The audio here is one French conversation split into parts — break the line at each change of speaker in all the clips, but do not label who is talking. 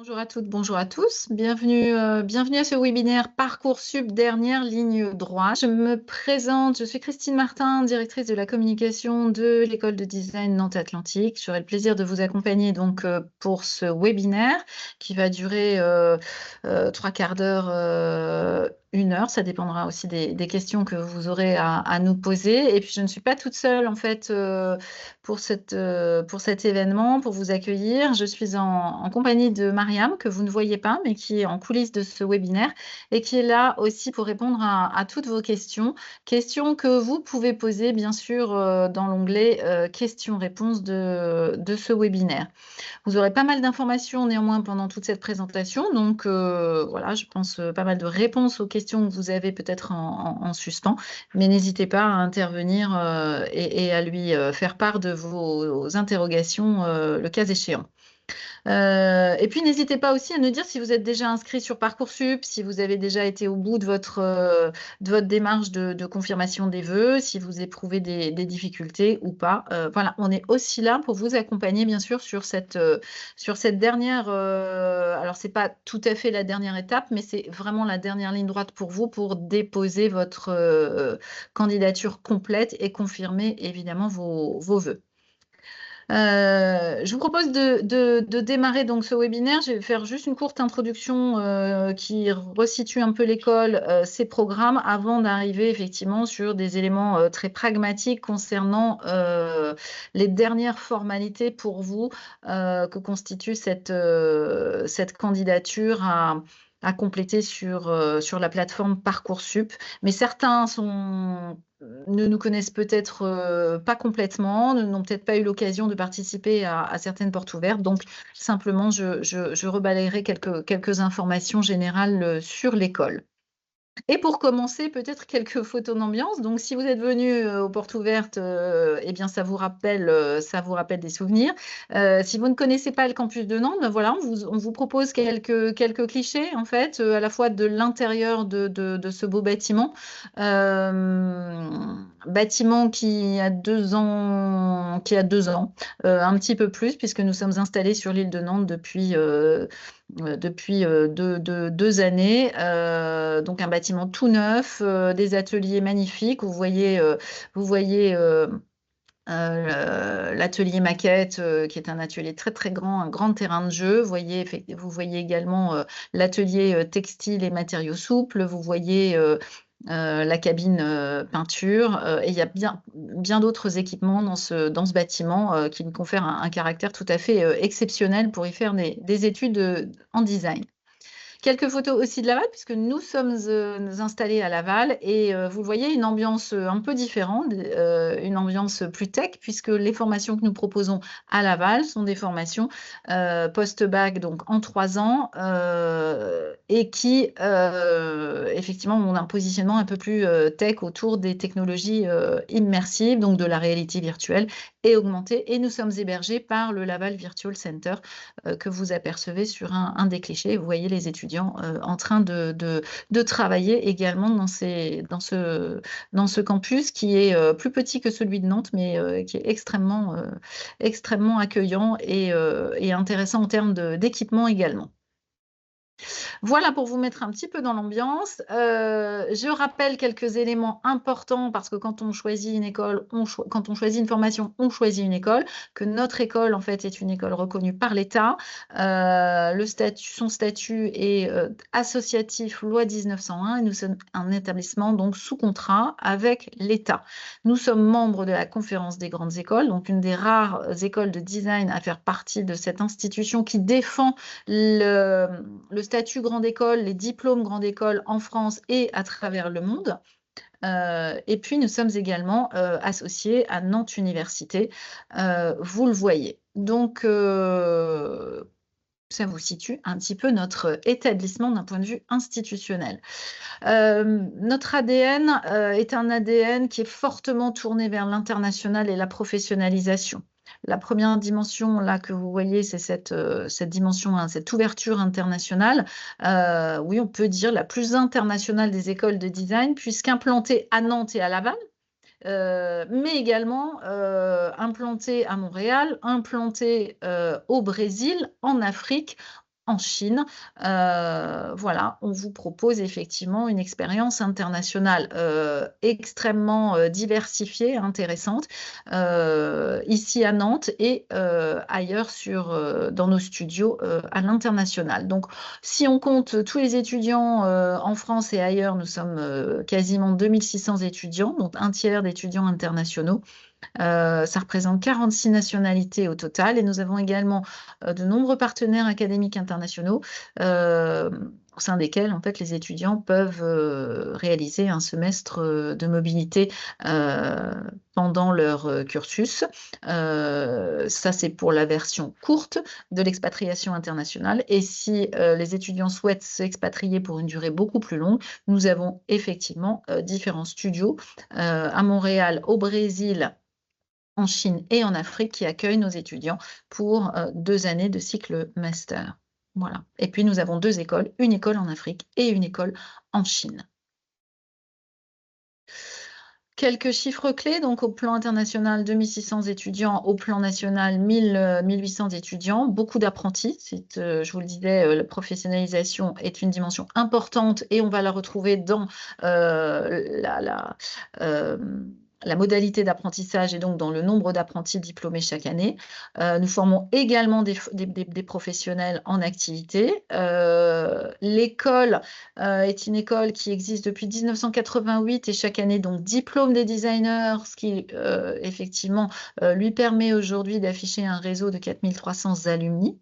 Bonjour à toutes, bonjour à tous. Bienvenue à ce webinaire Parcoursup dernière ligne droite. Je me présente, je suis Christine Martin, directrice de la communication de l'école de design Nantes Atlantique. J'aurai le plaisir de vous accompagner donc pour ce webinaire qui va durer 3/4 d'heure, 1 heure. Ça dépendra aussi des questions que vous aurez à nous poser. Et puis je ne suis pas toute seule en fait pour cet événement, pour vous accueillir. Je suis en compagnie de Mariam, que vous ne voyez pas, mais qui est en coulisses de ce webinaire et qui est là aussi pour répondre à toutes vos questions. Questions que vous pouvez poser, bien sûr, dans l'onglet questions-réponses de ce webinaire. Vous aurez pas mal d'informations néanmoins pendant toute cette présentation, donc voilà, je pense pas mal de réponses aux questions que vous avez peut-être en suspens, mais n'hésitez pas à intervenir et à lui faire part de vos interrogations le cas échéant. Et puis n'hésitez pas aussi à nous dire si vous êtes déjà inscrit sur Parcoursup, si vous avez déjà été au bout de votre démarche de confirmation des vœux, si vous éprouvez des difficultés ou pas. Voilà, on est aussi là pour vous accompagner bien sûr sur cette dernière, alors c'est pas tout à fait la dernière étape, mais c'est vraiment la dernière ligne droite pour vous pour déposer votre candidature complète et confirmer évidemment vos vœux. Je vous propose de démarrer donc ce webinaire. Je vais faire juste une courte introduction qui resitue un peu l'école, ses programmes, avant d'arriver effectivement sur des éléments très pragmatiques concernant les dernières formalités pour vous que constitue cette candidature à compléter sur la plateforme Parcoursup. Mais certains ne nous connaissent peut-être pas complètement, n'ont peut-être pas eu l'occasion de participer à certaines portes ouvertes. Donc, simplement, je rebalayerai quelques informations générales sur l'école. Et pour commencer, peut-être quelques photos d'ambiance. Donc, si vous êtes venus aux portes ouvertes, eh bien, ça vous rappelle des souvenirs. Si vous ne connaissez pas le campus de Nantes, ben voilà, on vous propose quelques clichés, en fait, à la fois de l'intérieur de ce beau bâtiment. Bâtiment qui a 2 ans, un petit peu plus, puisque nous sommes installés sur l'île de Nantes depuis 2 années. Donc un bâtiment tout neuf, des ateliers magnifiques. Vous voyez l'atelier maquette, qui est un atelier très très grand, un grand terrain de jeu. Vous voyez également l'atelier textile et matériaux souples. Vous voyez la cabine peinture, et il y a bien d'autres équipements dans ce bâtiment qui nous confèrent un caractère tout à fait exceptionnel pour y faire des études en design. Quelques photos aussi de Laval, puisque nous sommes installés à Laval et vous voyez une ambiance un peu différente, une ambiance plus tech, puisque les formations que nous proposons à Laval sont des formations post-bac, donc en 3 ans, et qui effectivement ont un positionnement un peu plus tech autour des technologies immersives, donc de la réalité virtuelle et augmentée. Et nous sommes hébergés par le Laval Virtual Center que vous apercevez sur un des clichés. Vous voyez les étudiants en train de travailler également dans ce campus qui est plus petit que celui de Nantes, mais qui est extrêmement accueillant et intéressant en termes d'équipement également. Voilà pour vous mettre un petit peu dans l'ambiance. Je rappelle quelques éléments importants parce que quand on choisit une école, quand on choisit une formation, on choisit une école, que notre école en fait est une école reconnue par l'État. Son statut est associatif loi 1901 et nous sommes un établissement donc sous contrat avec l'État. Nous sommes membres de la conférence des grandes écoles, donc une des rares écoles de design à faire partie de cette institution qui défend le statut grande école, les diplômes grande école en France et à travers le monde. Et puis, nous sommes également associés à Nantes Université, vous le voyez. Donc, ça vous situe un petit peu notre établissement d'un point de vue institutionnel. Notre ADN est un ADN qui est fortement tourné vers l'international et la professionnalisation. La première dimension là que vous voyez, c'est cette dimension, hein, cette ouverture internationale. Oui, on peut dire la plus internationale des écoles de design, puisqu'implantée à Nantes et à Laval, mais également implantée à Montréal, implantée au Brésil, en Afrique, en Chine. Voilà, on vous propose effectivement une expérience internationale extrêmement diversifiée, intéressante, ici à Nantes et ailleurs dans nos studios à l'international. Donc, si on compte tous les étudiants en France et ailleurs, nous sommes quasiment 2600 étudiants, donc un tiers d'étudiants internationaux. Ça représente 46 nationalités au total et nous avons également de nombreux partenaires académiques internationaux au sein desquels en fait, les étudiants peuvent réaliser un semestre de mobilité pendant leur cursus. Ça, c'est pour la version courte de l'expatriation internationale. Et si les étudiants souhaitent s'expatrier pour une durée beaucoup plus longue, nous avons effectivement différents studios à Montréal, au Brésil, en Chine et en Afrique qui accueillent nos étudiants pour 2 années de cycle master. Voilà. Et puis nous avons 2 écoles, une école en Afrique et une école en Chine. Quelques chiffres clés, donc au plan international, 2600 étudiants, au plan national, 1800 étudiants, beaucoup d'apprentis. Je vous le disais, la professionnalisation est une dimension importante et on va la retrouver dans la modalité d'apprentissage et donc dans le nombre d'apprentis diplômés chaque année. Nous formons également des professionnels en activité. L'école est une école qui existe depuis 1988 et chaque année donc diplôme des designers, ce qui effectivement lui permet aujourd'hui d'afficher un réseau de 4300 alumni.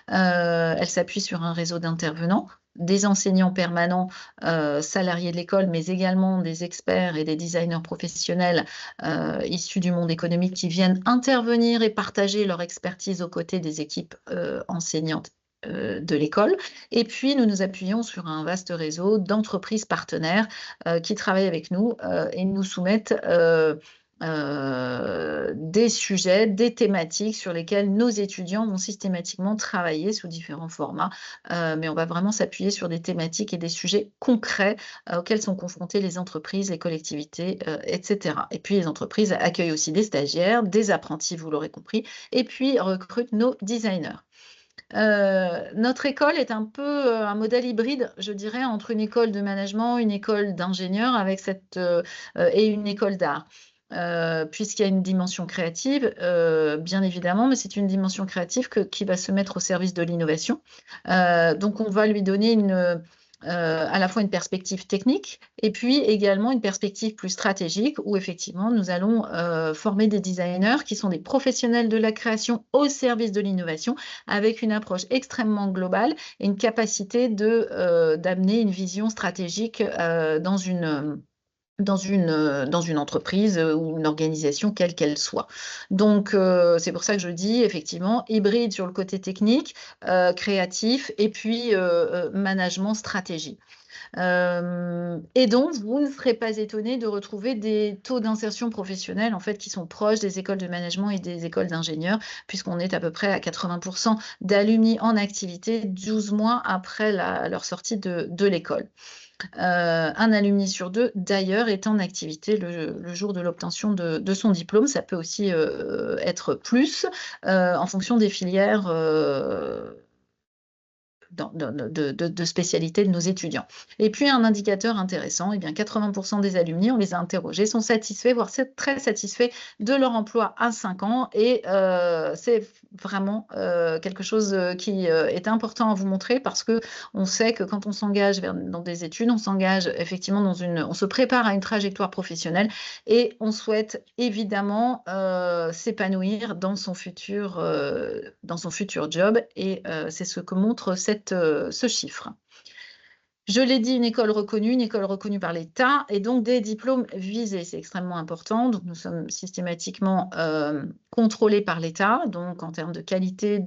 Elle s'appuie sur un réseau d'intervenants, des enseignants permanents, salariés de l'école, mais également des experts et des designers professionnels issus du monde économique qui viennent intervenir et partager leur expertise aux côtés des équipes enseignantes de l'école. Et puis, nous nous appuyons sur un vaste réseau d'entreprises partenaires qui travaillent avec nous et nous soumettent des sujets, des thématiques sur lesquels nos étudiants vont systématiquement travailler sous différents formats, mais on va vraiment s'appuyer sur des thématiques et des sujets concrets auxquels sont confrontées les entreprises, les collectivités, etc. Et puis les entreprises accueillent aussi des stagiaires, des apprentis, vous l'aurez compris, et puis recrutent nos designers. Notre école est un peu un modèle hybride, je dirais, entre une école de management, une école d'ingénieur et une école d'art. Puisqu'il y a une dimension créative, bien évidemment, mais c'est une dimension créative qui va se mettre au service de l'innovation. Donc, on va lui donner à la fois une perspective technique et puis également une perspective plus stratégique où effectivement nous allons former des designers qui sont des professionnels de la création au service de l'innovation avec une approche extrêmement globale et une capacité d'amener une vision stratégique dans une entreprise ou une organisation quelle qu'elle soit. Donc, c'est pour ça que je dis effectivement hybride sur le côté technique, créatif et puis management, stratégie. Et donc, vous ne serez pas étonné de retrouver des taux d'insertion professionnelle en fait, qui sont proches des écoles de management et des écoles d'ingénieurs, puisqu'on est à peu près à 80% d'alumni en activité 12 mois après leur sortie de l'école. Un alumni sur 2, d'ailleurs, est en activité le jour de l'obtention de son diplôme. Ça peut aussi être plus en fonction des filières de spécialité de nos étudiants. Et puis, un indicateur intéressant, eh bien, 80% des alumni, on les a interrogés, sont satisfaits, voire très satisfaits de leur emploi à 5 ans. Et c'est vraiment quelque chose qui est important à vous montrer parce qu'on sait que quand on s'engage dans des études, on s'engage effectivement on se prépare à une trajectoire professionnelle et on souhaite évidemment s'épanouir dans son futur job. Et c'est ce que montre ce chiffre. Je l'ai dit, une école reconnue par l'État et donc des diplômes visés. C'est extrêmement important. Donc, nous sommes systématiquement contrôlés par l'État, donc en termes de qualité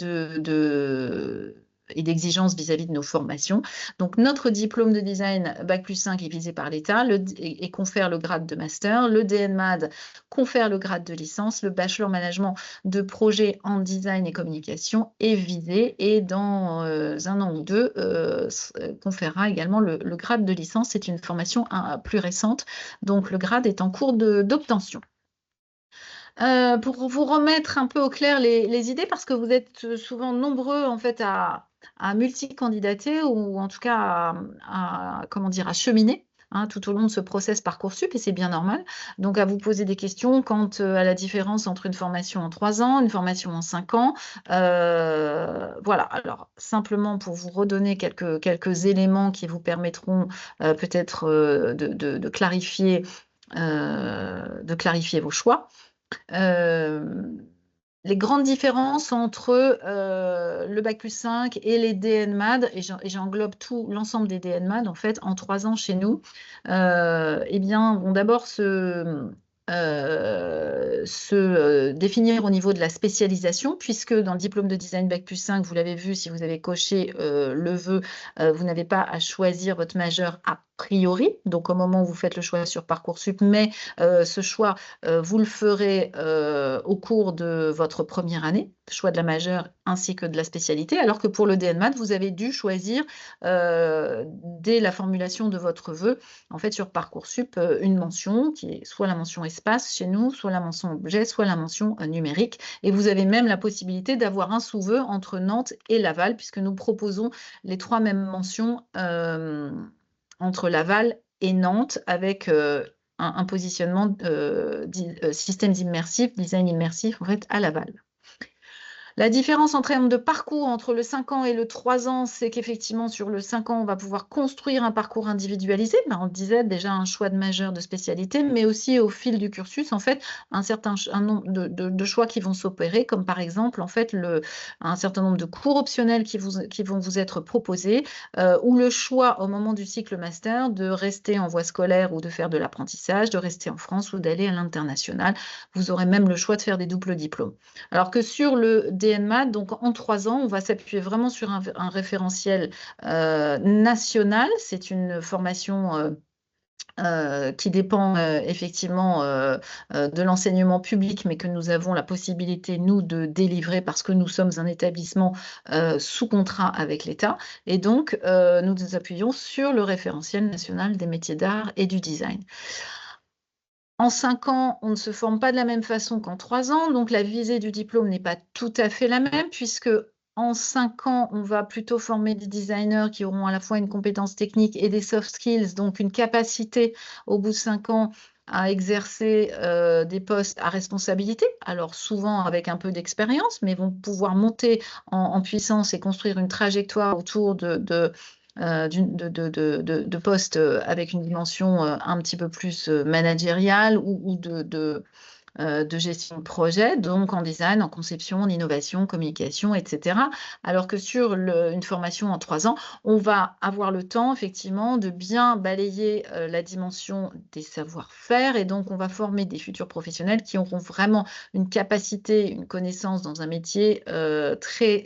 et d'exigence vis-à-vis de nos formations. Donc, notre diplôme de design Bac+5 est visé par l'État et confère le grade de master. Le DNMAD confère le grade de licence. Le bachelor management de projet en design et communication est visé et dans 1 an ou 2 conférera également le grade de licence. C'est une formation plus récente, donc le grade est en cours d'obtention. Pour vous remettre un peu au clair les idées, parce que vous êtes souvent nombreux en fait à à multi-candidater ou en tout cas comment dire, à cheminer, hein, tout au long de ce process Parcoursup et c'est bien normal. Donc à vous poser des questions quant, à la différence entre une formation en 3 ans, une formation en 5 ans. Voilà, alors simplement pour vous redonner quelques éléments qui vous permettront, peut-être, de clarifier vos choix. Hem, les grandes différences entre, le bac+5 et les DNMAD et j'englobe tout l'ensemble des DNMAD en fait en 3 ans chez nous, et bien vont d'abord définir au niveau de la spécialisation puisque dans le diplôme de design bac+5, vous l'avez vu si vous avez coché, le vœu, vous n'avez pas à choisir votre majeur a priori, donc au moment où vous faites le choix sur Parcoursup, mais ce choix vous le ferez au cours de votre première année, choix de la majeure ainsi que de la spécialité, alors que pour le DNMAT, vous avez dû choisir dès la formulation de votre vœu, en fait sur Parcoursup, une mention qui est soit la mention espace chez nous, soit la mention objet, soit la mention numérique. Et vous avez même la possibilité d'avoir un sous-vœu entre Nantes et Laval, puisque nous proposons les 3 mêmes mentions entre Laval et Nantes avec un positionnement système immersif, design immersif en fait à Laval. La différence en termes de parcours entre le 5 ans et le 3 ans, c'est qu'effectivement, sur le 5 ans, on va pouvoir construire un parcours individualisé. Ben, on le disait, déjà un choix de majeur de spécialité, mais aussi au fil du cursus, en fait, un nombre de choix qui vont s'opérer, comme par exemple, en fait, un certain nombre de cours optionnels qui vont vous être proposés, ou le choix au moment du cycle master de rester en voie scolaire ou de faire de l'apprentissage, de rester en France ou d'aller à l'international. Vous aurez même le choix de faire des doubles diplômes. Alors que sur le DNMAT, donc en 3 ans, on va s'appuyer vraiment sur un référentiel national. C'est une formation qui dépend effectivement de l'enseignement public, mais que nous avons la possibilité, nous, de délivrer parce que nous sommes un établissement sous contrat avec l'État. Et donc, nous nous appuyons sur le référentiel national des métiers d'art et du design. En 5 ans, on ne se forme pas de la même façon qu'en 3 ans, donc la visée du diplôme n'est pas tout à fait la même puisque en 5 ans, on va plutôt former des designers qui auront à la fois une compétence technique et des soft skills, donc une capacité au bout de 5 ans à exercer des postes à responsabilité, alors souvent avec un peu d'expérience, mais vont pouvoir monter en puissance et construire une trajectoire autour de postes avec une dimension un petit peu plus managériale ou de gestion de projet, donc en design, en conception, en innovation, communication, etc. Alors que sur une formation en 3 ans, on va avoir le temps effectivement de bien balayer la dimension des savoir-faire et donc on va former des futurs professionnels qui auront vraiment une capacité, une connaissance dans un métier très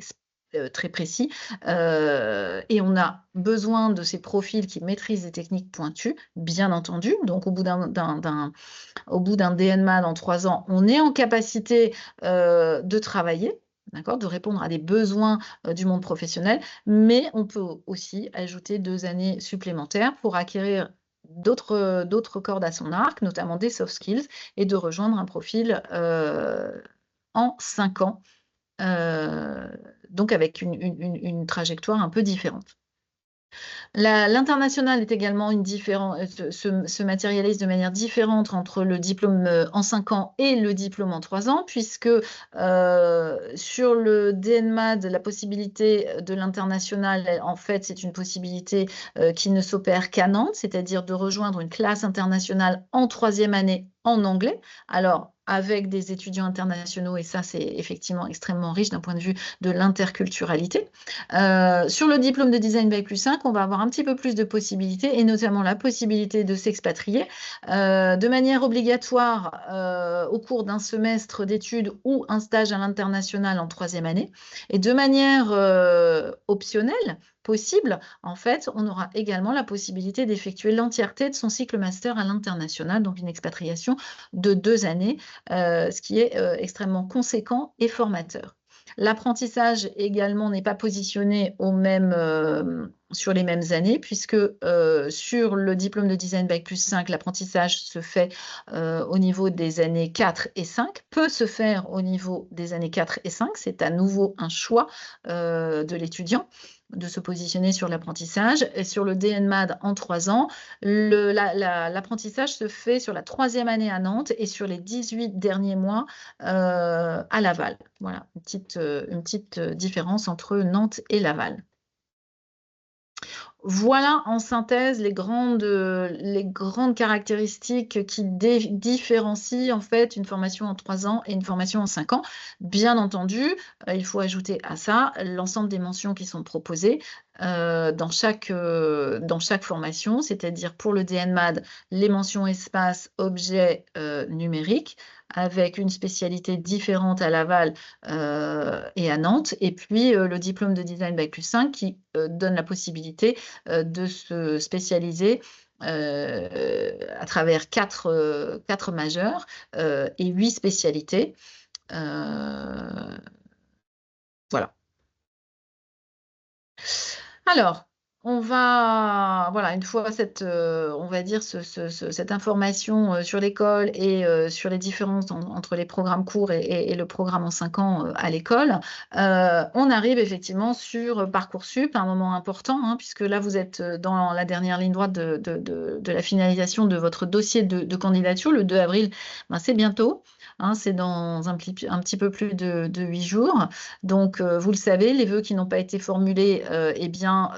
précis, et on a besoin de ces profils qui maîtrisent des techniques pointues, bien entendu. Donc au bout d'un DNMA dans 3 ans, on est en capacité, de travailler, d'accord? De répondre à des besoins, du monde professionnel, mais on peut aussi ajouter 2 années supplémentaires pour acquérir d'autres cordes à son arc, notamment des soft skills et de rejoindre un profil, en 5 ans. Donc avec une trajectoire un peu différente. L'international est également se matérialise de manière différente entre le diplôme, en 5 ans et le diplôme en 3 ans puisque, sur le DNMAD, la possibilité de l'international, en fait, c'est une possibilité, qui ne s'opère qu'à Nantes, c'est-à-dire de rejoindre une classe internationale en 3e année en anglais. Alors avec des étudiants internationaux et ça, c'est effectivement extrêmement riche d'un point de vue de l'interculturalité. Sur le diplôme de design bac+5, on va avoir un petit peu plus de possibilités et notamment la possibilité de s'expatrier de manière obligatoire au cours d'un semestre d'études ou un stage à l'international en 3e année et de manière optionnelle, possible, en fait, on aura également la possibilité d'effectuer l'entièreté de son cycle master à l'international, donc une expatriation de 2 années, ce qui est extrêmement conséquent et formateur. L'apprentissage également n'est pas positionné sur les mêmes années, puisque sur le diplôme de design Bac+5, l'apprentissage se fait au niveau des années 4 et 5, peut se faire au niveau des années 4 et 5. C'est à nouveau un choix de l'étudiant de se positionner sur l'apprentissage. Et sur le DNMAD en 3 ans, l'apprentissage se fait sur la 3e année à Nantes et sur les 18 derniers mois à Laval. Voilà, une petite différence entre Nantes et Laval. Voilà en synthèse les grandes caractéristiques qui différencient en fait une formation en 3 ans et une formation en 5 ans. Bien entendu, il faut ajouter à ça l'ensemble des mentions qui sont proposées dans chaque formation, c'est-à-dire pour le DNMAD, les mentions espace, objet, numérique, avec une spécialité différente à Laval et à Nantes, et puis le diplôme de design Bac+5 qui donne la possibilité de se spécialiser à travers 4 majeurs et 8 spécialités. Voilà. Alors, voilà, une fois on va dire cette information sur l'école et sur les différences entre les programmes courts et le programme en 5 ans à l'école, on arrive effectivement sur Parcoursup, un moment important, hein, puisque là, vous êtes dans la dernière ligne droite de la finalisation de votre dossier de candidature. Le 2 avril, ben, c'est bientôt. Hein, c'est dans un petit peu plus de 8 jours. Donc, vous le savez, les vœux qui n'ont pas été formulés, eh bien,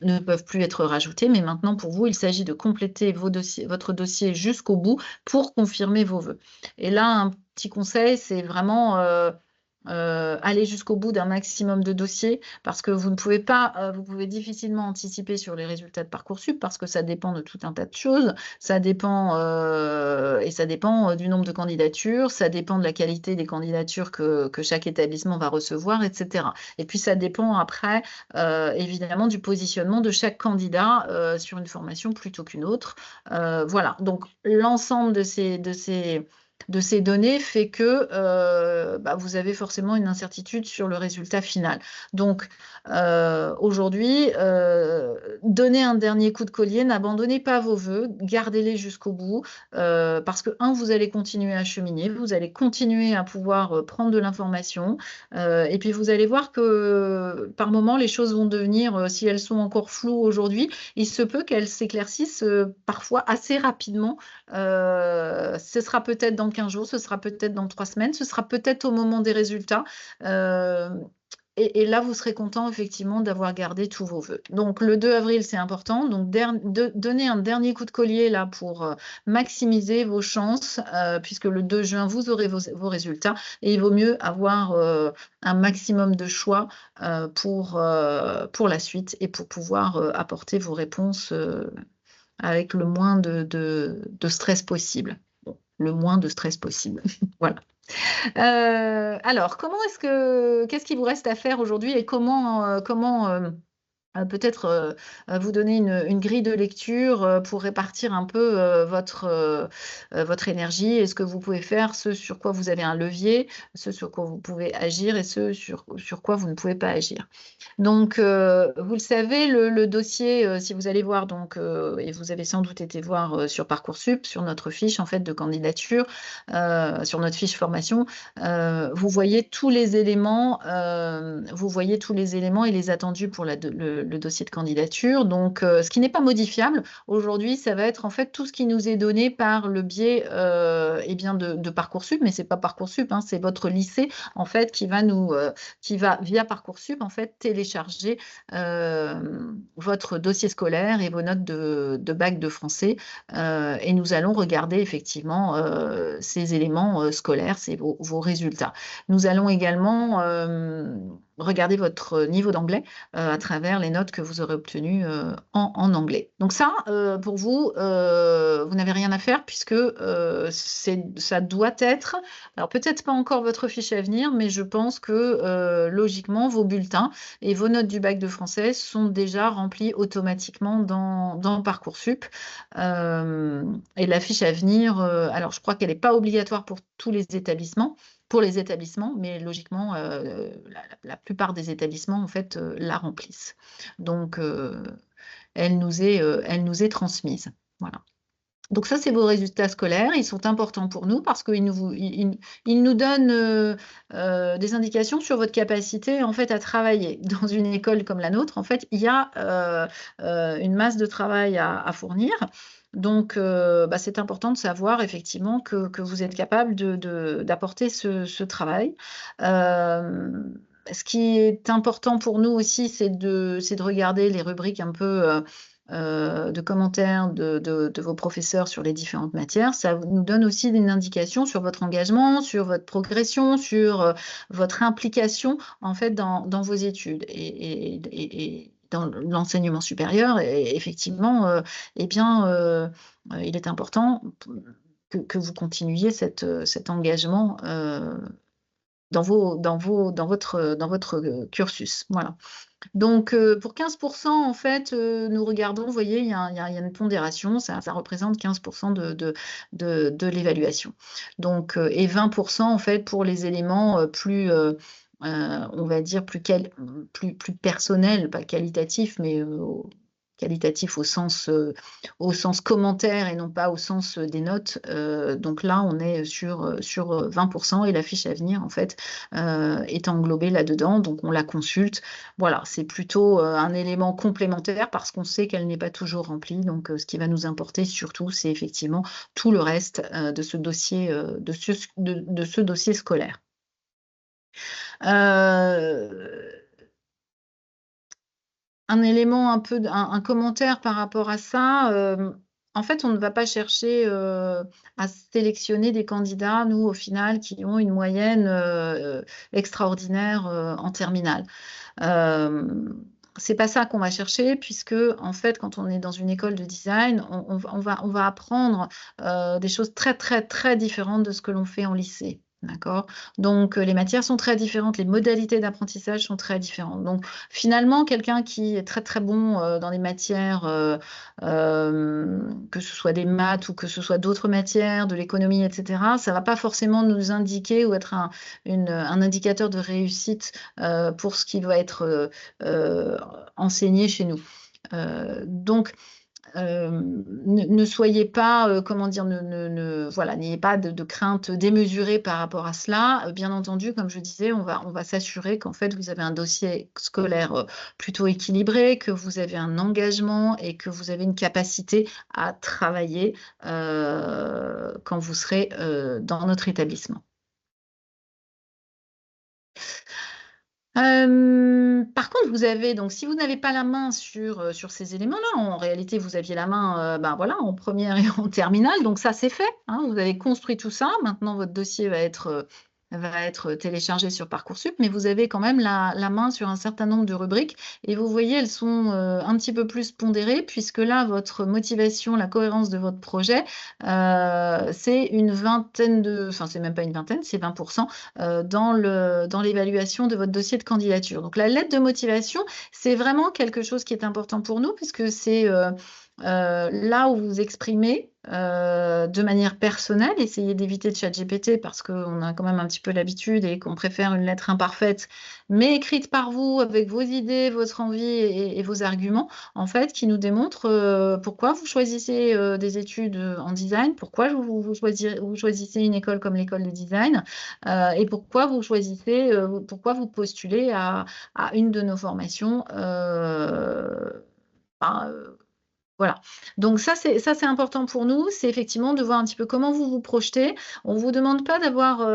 ne peuvent plus être rajoutés. Mais maintenant, pour vous, il s'agit de compléter votre dossier jusqu'au bout pour confirmer vos vœux. Et là, un petit conseil, c'est vraiment aller jusqu'au bout d'un maximum de dossiers, parce que vous pouvez difficilement anticiper sur les résultats de Parcoursup, parce que ça dépend de tout un tas de choses. Ça dépend du nombre de candidatures, ça dépend de la qualité des candidatures que chaque établissement va recevoir, etc. Et puis ça dépend après, évidemment, du positionnement de chaque candidat sur une formation plutôt qu'une autre. Voilà, donc l'ensemble de ces données fait que vous avez forcément une incertitude sur le résultat final. Donc, aujourd'hui, donnez un dernier coup de collier, n'abandonnez pas vos vœux, gardez-les jusqu'au bout, parce que, vous allez continuer à cheminer, vous allez continuer à pouvoir prendre de l'information, et puis vous allez voir que par moment, les choses vont devenir, si elles sont encore floues aujourd'hui, il se peut qu'elles s'éclaircissent parfois assez rapidement. Ce sera peut-être dans 15 jours, ce sera peut-être dans 3 semaines, ce sera peut-être au moment des résultats. Et là, vous serez content effectivement d'avoir gardé tous vos vœux. Donc, le 2 avril, c'est important. Donc, donner un dernier coup de collier là pour maximiser vos chances, puisque le 2 juin, vous aurez vos résultats. Et il vaut mieux avoir un maximum de choix pour la suite et pour pouvoir apporter vos réponses avec le moins de stress possible. Bon, le moins de stress possible. Voilà. Alors, qu'est-ce qu'il vous reste à faire aujourd'hui et comment peut-être vous donner une grille de lecture pour répartir un peu votre énergie et ce que vous pouvez faire, ce sur quoi vous avez un levier, ce sur quoi vous pouvez agir et ce sur quoi vous ne pouvez pas agir. Donc, vous le savez, le dossier, si vous allez voir, donc, et vous avez sans doute été voir sur Parcoursup, sur notre fiche en fait de candidature, sur notre fiche formation, vous voyez tous les éléments, et les attendus pour le dossier de candidature. Donc, ce qui n'est pas modifiable aujourd'hui, ça va être en fait tout ce qui nous est donné par le biais de Parcoursup, mais c'est pas Parcoursup, hein, c'est votre lycée en fait qui va via Parcoursup en fait télécharger votre dossier scolaire et vos notes de bac de français, et nous allons regarder effectivement ces éléments scolaires, c'est vos résultats. Nous allons également regarder votre niveau d'anglais à travers les notes que vous aurez obtenues en anglais. Donc ça, pour vous, vous n'avez rien à faire puisque ça doit être, alors peut-être pas encore votre fiche à venir, mais je pense que logiquement, vos bulletins et vos notes du bac de français sont déjà remplis automatiquement dans Parcoursup. Et la fiche à venir, alors je crois qu'elle n'est pas obligatoire pour tous les établissements, pour les établissements, mais logiquement, la plupart des établissements, en fait, la remplissent. Donc, elle nous est transmise. Voilà. Donc ça, c'est vos résultats scolaires. Ils sont importants pour nous parce qu'ils ils nous donnent des indications sur votre capacité en fait, à travailler. Dans une école comme la nôtre, en fait, il y a une masse de travail à fournir. Donc, bah, c'est important de savoir effectivement que vous êtes capable d'apporter ce travail. Ce qui est important pour nous aussi, c'est de regarder les rubriques un peu de commentaires de vos professeurs sur les différentes matières. Ça nous donne aussi une indication sur votre engagement, sur votre progression, sur votre implication en fait dans vos études et dans l'enseignement supérieur. Et effectivement, eh bien, il est important que vous continuiez cet engagement dans votre cursus. Voilà. Donc, pour 15 en fait, nous regardons, vous voyez, il y a une pondération, ça représente 15 de l'évaluation. Donc, et 20 en fait pour les éléments, plus, on va dire plus personnels, pas qualitatifs, mais, qualitatifs au sens commentaire et non pas au sens, des notes. Donc là, on est sur 20 et la fiche à venir, en fait, est englobée là-dedans, donc on la consulte. Voilà, c'est plutôt, un élément complémentaire parce qu'on sait qu'elle n'est pas toujours remplie. Donc, ce qui va nous importer surtout, c'est effectivement tout le reste, de ce dossier, de ce dossier scolaire. Heu Un élément un peu un commentaire par rapport à ça, en fait, on ne va pas chercher, à sélectionner des candidats, nous, au final, qui ont une moyenne, extraordinaire, en terminale. C'est pas ça qu'on va chercher puisque, en fait, quand on est dans une école de design, on va apprendre, des choses très, très, très différentes de ce que l'on fait en lycée. D'accord? Donc, les matières sont très différentes, les modalités d'apprentissage sont très différentes. Donc, finalement, quelqu'un qui est très, très bon, dans les matières, que ce soit des maths ou que ce soit d'autres matières, de l'économie et cetera, ça va pas forcément nous indiquer ou être un indicateur de réussite, pour ce qui va être, enseigné chez nous. Donc, ne soyez pas, comment dire? Voilà, n'ayez pas de crainte démesurée par rapport à cela. Bien entendu, comme je disais, on va s'assurer qu'en fait, vous avez un dossier scolaire, plutôt équilibré, que vous avez un engagement et que vous avez une capacité à travailler, quand vous serez, dans notre établissement. Par contre, vous avez donc si vous n'avez pas la main sur ces éléments-là, en réalité, vous aviez la main, ben, voilà, en première et en terminale, donc ça, c'est fait, hein. Vous avez construit tout ça. Maintenant, votre dossier va être téléchargé sur Parcoursup, mais vous avez quand même la main sur un certain nombre de rubriques et vous voyez, elles sont, un petit peu plus pondérées puisque là, votre motivation, la cohérence de votre projet, c'est une vingtaine enfin, c'est même pas une vingtaine, c'est 20 dans l'évaluation de votre dossier de candidature. Donc la lettre de motivation, c'est vraiment quelque chose qui est important pour nous puisque c'est, là où vous exprimez, de manière personnelle, essayez d'éviter ChatGPT parce qu'on a quand même un petit peu l'habitude et qu'on préfère une lettre imparfaite, mais écrite par vous avec vos idées, votre envie et vos arguments, en fait, qui nous démontrent, pourquoi vous choisissez, des études, en design, pourquoi vous choisissez une école comme l'école de design, et pourquoi vous postulez à une de nos formations, ben, voilà, donc ça c'est important pour nous, c'est effectivement de voir un petit peu comment vous vous projetez. On ne vous demande pas d'avoir,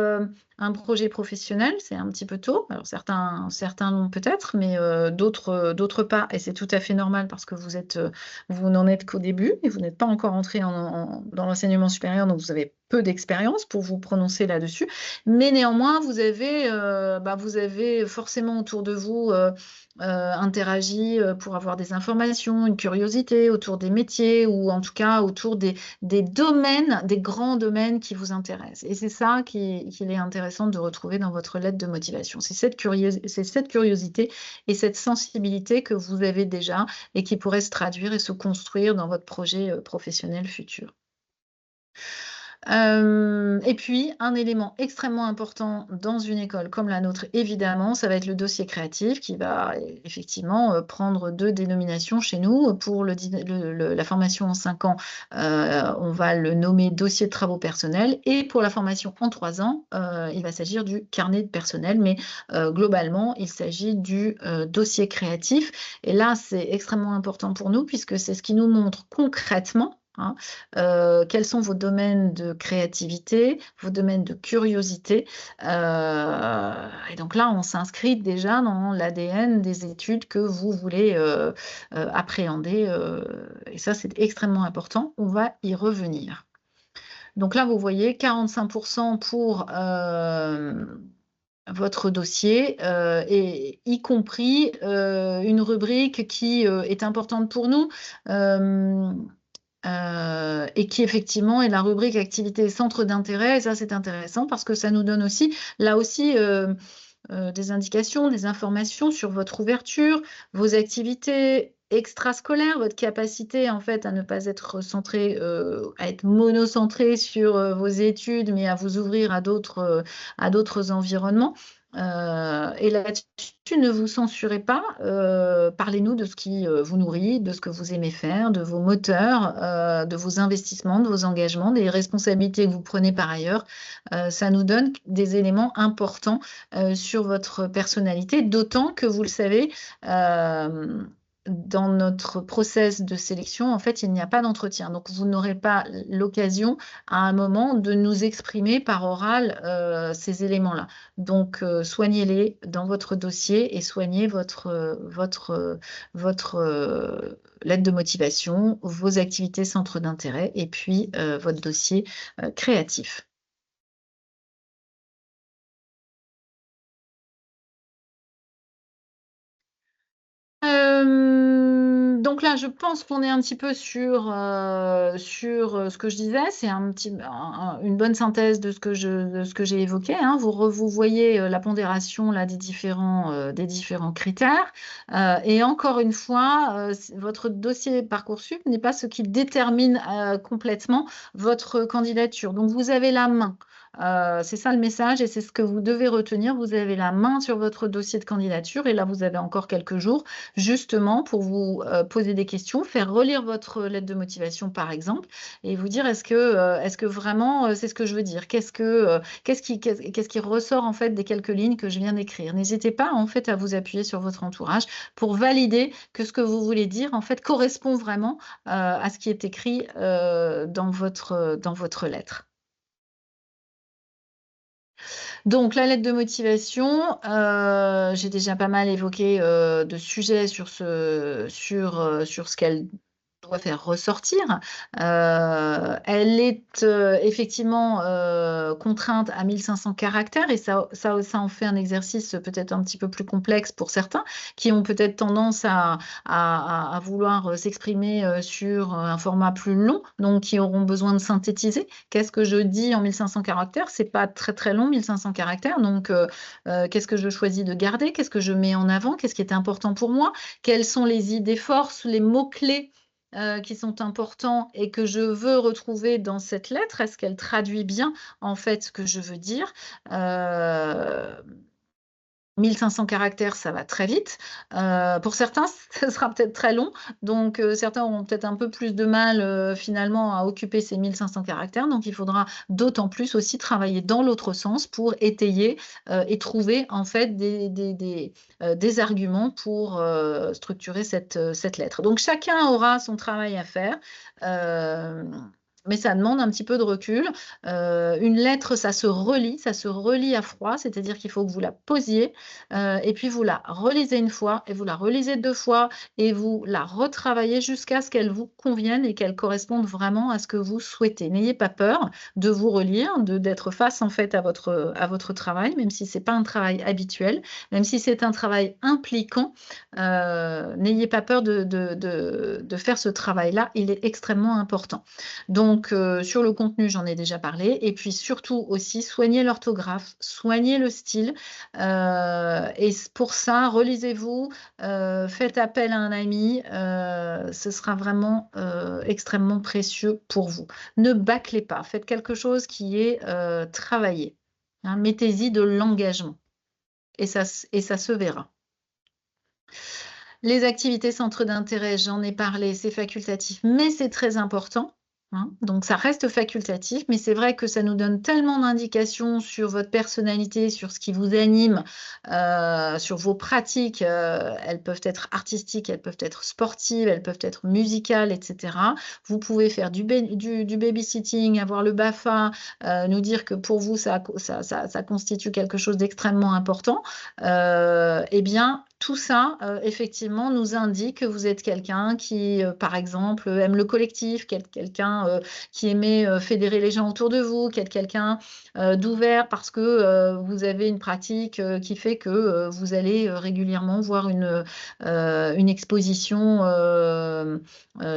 un projet professionnel, c'est un petit peu tôt. Alors certains l'ont peut-être, mais d'autres pas et c'est tout à fait normal parce que vous n'en êtes qu'au début et vous n'êtes pas encore entré dans l'enseignement supérieur, donc vous avez peu d'expérience pour vous prononcer là-dessus. Mais néanmoins, vous avez forcément autour de vous, interagi, pour avoir des informations, une curiosité autour des métiers ou en tout cas autour des domaines, des grands domaines qui vous intéressent et c'est ça qu'il est intéressant de retrouver dans votre lettre de motivation. C'est cette curiosité et cette sensibilité que vous avez déjà et qui pourrait se traduire et se construire dans votre projet, professionnel futur. Et puis, un élément extrêmement important dans une école comme la nôtre, évidemment, ça va être le dossier créatif qui va effectivement prendre 2 dénominations chez nous. Pour la formation en 5 ans, on va le nommer dossier de travaux personnels, et pour la formation en 3 ans, il va s'agir du carnet de personnel, mais globalement, il s'agit du dossier créatif. Et là, c'est extrêmement important pour nous puisque c'est ce qui nous montre concrètement, hein, quels sont vos domaines de créativité, vos domaines de curiosité. Et donc là, on s'inscrit déjà dans l'ADN des études que vous voulez appréhender. Et ça, c'est extrêmement important. On va y revenir. Donc là, vous voyez 45% pour votre dossier, et y compris une rubrique qui est importante pour nous. Et qui effectivement est la rubrique activités et centres d'intérêt. Et ça, c'est intéressant parce que ça nous donne aussi, là aussi, des indications, des informations sur votre ouverture, vos activités extrascolaires, votre capacité en fait à ne pas être centré, à être monocentré sur vos études, mais à vous ouvrir à d'autres environnements. Et là-dessus, ne vous censurez pas. Parlez-nous de ce qui vous nourrit, de ce que vous aimez faire, de vos moteurs, de vos investissements, de vos engagements, des responsabilités que vous prenez par ailleurs. Ça nous donne des éléments importants sur votre personnalité, d'autant que vous le savez, dans notre process de sélection, en fait, il n'y a pas d'entretien. Donc, vous n'aurez pas l'occasion à un moment de nous exprimer par oral ces éléments-là. Donc, soignez-les dans votre dossier et soignez votre lettre de motivation, vos activités centres d'intérêt et puis votre dossier créatif. Donc là, je pense qu'on est un petit peu sur ce que je disais. C'est une bonne synthèse de ce que j'ai évoqué, hein. Vous voyez la pondération là, des différents critères. Et encore une fois, votre dossier Parcoursup n'est pas ce qui détermine complètement votre candidature. Donc, vous avez la main. C'est ça le message et c'est ce que vous devez retenir. Vous avez la main sur votre dossier de candidature et là, vous avez encore quelques jours justement pour vous poser des questions, faire relire votre lettre de motivation par exemple et vous dire est-ce que vraiment c'est ce que je veux dire? Qu'est-ce qui ressort en fait des quelques lignes que je viens d'écrire? N'hésitez pas en fait à vous appuyer sur votre entourage pour valider que ce que vous voulez dire en fait correspond vraiment à ce qui est écrit dans votre lettre. Donc la lettre de motivation, j'ai déjà pas mal évoqué, de sujets sur ce qu'elle doit faire ressortir. Elle est, effectivement, contrainte à 1 500 caractères et ça en fait un exercice peut-être un petit peu plus complexe pour certains, qui ont peut-être tendance à vouloir, s'exprimer, sur un format plus long, donc qui auront besoin de synthétiser. Qu'est-ce que je dis en 1 500 caractères? C'est pas très, très long, 1 500 caractères, donc qu'est-ce que je choisis de garder? Qu'est-ce que je mets en avant? Qu'est-ce qui est important pour moi? Quelles sont les idées forces, les mots-clés qui sont importants et que je veux retrouver dans cette lettre? Est-ce qu'elle traduit bien, en fait, ce que je veux dire? Heu 1 500 caractères, ça va très vite. Pour certains, ce sera peut-être très long, donc certains auront peut-être un peu plus de mal, finalement à occuper ces 1 500 caractères, donc il faudra d'autant plus aussi travailler dans l'autre sens pour étayer, et trouver en fait des arguments pour, structurer cette lettre. Donc chacun aura son travail à faire, mais ça demande un petit peu de recul. Une lettre, ça se relit à froid, c'est-à-dire qu'il faut que vous la posiez, et puis vous la relisez une fois et vous la relisez 2 fois et vous la retravaillez jusqu'à ce qu'elle vous convienne et qu'elle corresponde vraiment à ce que vous souhaitez. N'ayez pas peur de vous relire, d'être face en fait à votre travail, même si c'est pas un travail habituel, même si c'est un travail impliquant, n'ayez pas peur de faire ce travail-là, il est extrêmement important. Donc Donc, sur le contenu, j'en ai déjà parlé et puis surtout aussi, soignez l'orthographe, soignez le style, et pour ça, relisez-vous, faites appel à un ami, ce sera vraiment, extrêmement précieux pour vous. Ne bâclez pas, faites quelque chose qui est, travaillé, hein. Mettez-y de l'engagement et ça se verra. Les activités centres d'intérêt, j'en ai parlé, c'est facultatif, mais c'est très important, hein. Donc ça reste facultatif, mais c'est vrai que ça nous donne tellement d'indications sur votre personnalité, sur ce qui vous anime, sur vos pratiques. Elles peuvent être artistiques, elles peuvent être sportives, elles peuvent être musicales, et cetera. Vous pouvez faire du babysitting, avoir le BAFA, nous dire que pour vous ça constitue quelque chose d'extrêmement important. Eh bien, tout ça, effectivement, nous indique que vous êtes quelqu'un qui, par exemple, aime le collectif, quelqu'un, qui aimait, fédérer les gens autour de vous, quelqu'un, d'ouvert parce que, vous avez une pratique, qui fait que, vous allez, régulièrement voir une exposition,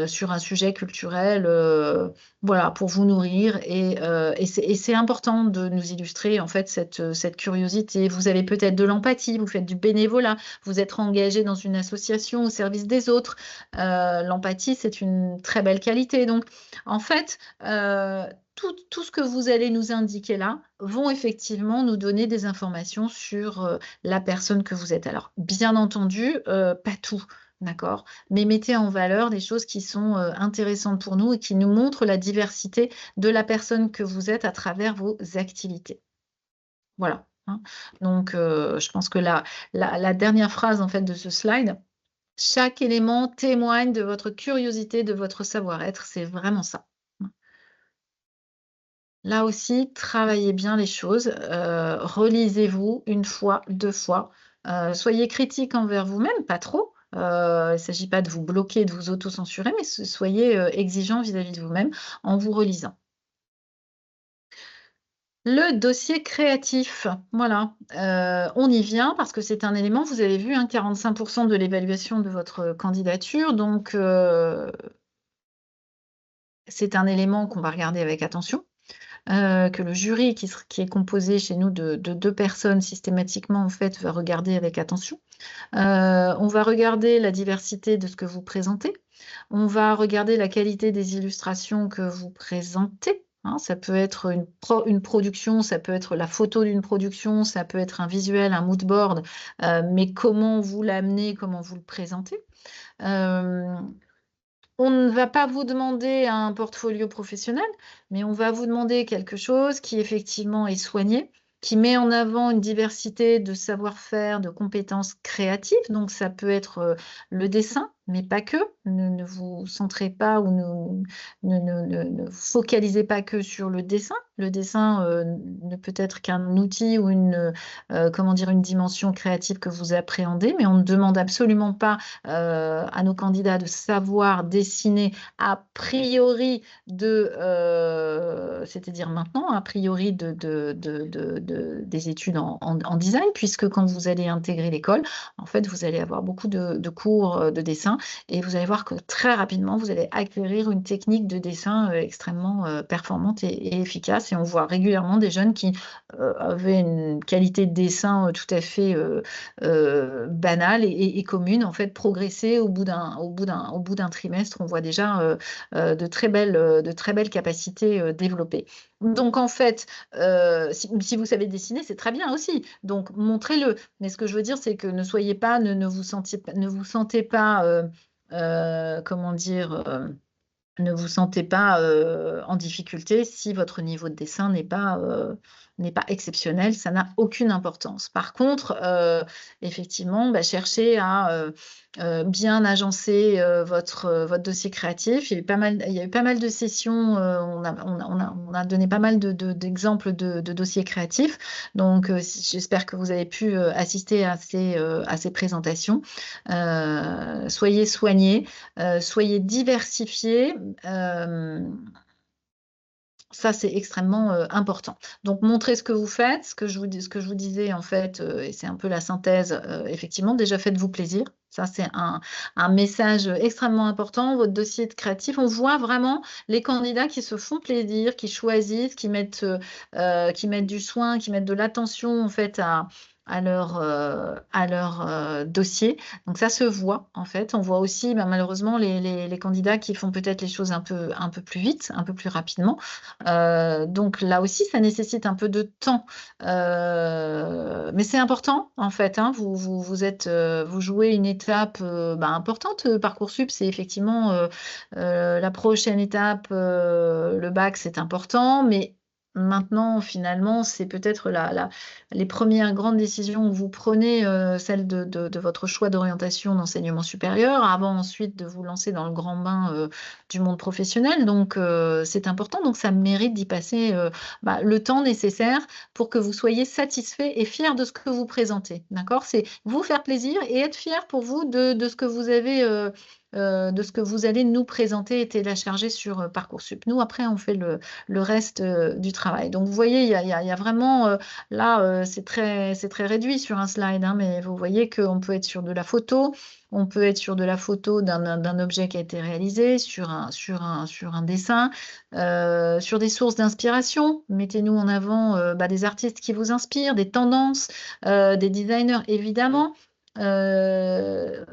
sur un sujet culturel, voilà, pour vous nourrir et c'est important de nous illustrer, en fait, cette curiosité. Vous avez peut-être de l'empathie, vous faites du bénévolat, vous êtes engagé dans une association au service des autres. L'empathie, c'est une très belle qualité. Donc, en fait, tout ce que vous allez nous indiquer là vont effectivement nous donner des informations sur la personne que vous êtes. Alors, bien entendu, pas tout. D'accord? Mais mettez en valeur des choses qui sont intéressantes pour nous et qui nous montrent la diversité de la personne que vous êtes à travers vos activités. Voilà, hein. Donc, je pense que la dernière phrase, en fait, de ce slide: «Chaque élément témoigne de votre curiosité, de votre savoir-être», c'est vraiment ça. Mmh. Là aussi, travaillez bien les choses, relisez-vous 1 fois, 2 fois, soyez critique envers vous-même, pas trop, il ne s'agit pas de vous bloquer, de vous auto-censurer, mais soyez, exigeant vis-à-vis de vous-même en vous relisant. Le dossier créatif, voilà, on y vient parce que c'est un élément, vous avez vu, hein, 45 de l'évaluation de votre candidature, donc c'est un élément qu'on va regarder avec attention, que le jury qui est composé chez nous de 2 personnes systématiquement, en fait, va regarder avec attention. On va regarder la diversité de ce que vous présentez. On va regarder la qualité des illustrations que vous présentez, hein. Ça peut être une production, ça peut être la photo d'une production, ça peut être un visuel, un mood board, mais comment vous l'amenez, comment vous le présentez. Hem On ne va pas vous demander un portfolio professionnel, mais on va vous demander quelque chose qui effectivement est soigné, qui met en avant une diversité de savoir-faire, de compétences créatives. Donc ça peut être, le dessin, mais pas que. Ne vous centrez pas ou ne vous focalisez pas que sur le dessin. Le dessin, ne peut être qu'un outil ou comment dire? Une dimension créative que vous appréhendez, mais on ne demande absolument pas à nos candidats de savoir dessiner a priori c'est-à-dire maintenant, a priori des études en design, puisque quand vous allez intégrer l'école, en fait, vous allez avoir beaucoup de cours, de dessin et vous allez voir que très rapidement, vous allez acquérir une technique de dessin, extrêmement, performante et efficace et on voit régulièrement des jeunes qui, avaient une qualité de dessin, tout à fait, banale et commune, en fait, progresser au bout d'un trimestre, on voit déjà, de très belles capacités, développées. Donc en fait, si vous savez dessiner, c'est très bien aussi, donc montrez-le. Mais ce que je veux dire, c'est que ne soyez pas ne vous sentez pas, comment dire? Ne vous sentez pas, en difficulté si votre niveau de dessin n'est pas exceptionnel, ça n'a aucune importance. Par contre, effectivement, bah, cherchez à, bien agencer, votre dossier créatif. Il y a eu pas mal de sessions, on a donné pas mal d'exemples de dossiers créatifs. Donc, j'espère que vous avez pu, assister à ces présentations. Soyez soignés, soyez diversifiés, ça, c'est extrêmement, important. Donc montrez ce que vous faites, ce que je vous disais en fait, et c'est un peu la synthèse, effectivement, déjà faites-vous plaisir. Ça, c'est un message extrêmement important. Votre dossier de créatif, on voit vraiment les candidats qui se font plaisir, qui choisissent, qui mettent du soin, qui mettent de l'attention en fait à leur dossier. Donc ça se voit en fait. On voit aussi malheureusement les candidats qui font peut-être les choses un peu plus vite, un peu plus rapidement. Donc là aussi, ça nécessite un peu de temps. Mais c'est important en fait, hein. Vous jouez une étape importante. Parcoursup, c'est effectivement la prochaine étape. Le bac, c'est important, mais maintenant, finalement, c'est peut-être les premières grandes décisions que vous prenez, celle de votre choix d'orientation d'enseignement supérieur, avant ensuite de vous lancer dans le grand bain du monde professionnel. Donc, c'est important. Donc, ça mérite d'y passer le temps nécessaire pour que vous soyez satisfait et fier de ce que vous présentez. D'accord? C'est vous faire plaisir et être fier pour vous de ce que vous avez. De ce que vous allez nous présenter et télécharger sur Parcoursup. Nous, après, on fait le reste du travail. Donc, vous voyez, il y a vraiment, là, c'est très réduit sur un slide, hein, mais vous voyez qu'on peut être sur de la photo, on peut être sur de la photo d'un objet qui a été réalisé, sur un dessin, sur des sources d'inspiration. Mettez-nous en avant des artistes qui vous inspirent, des tendances, des designers, évidemment. Euh,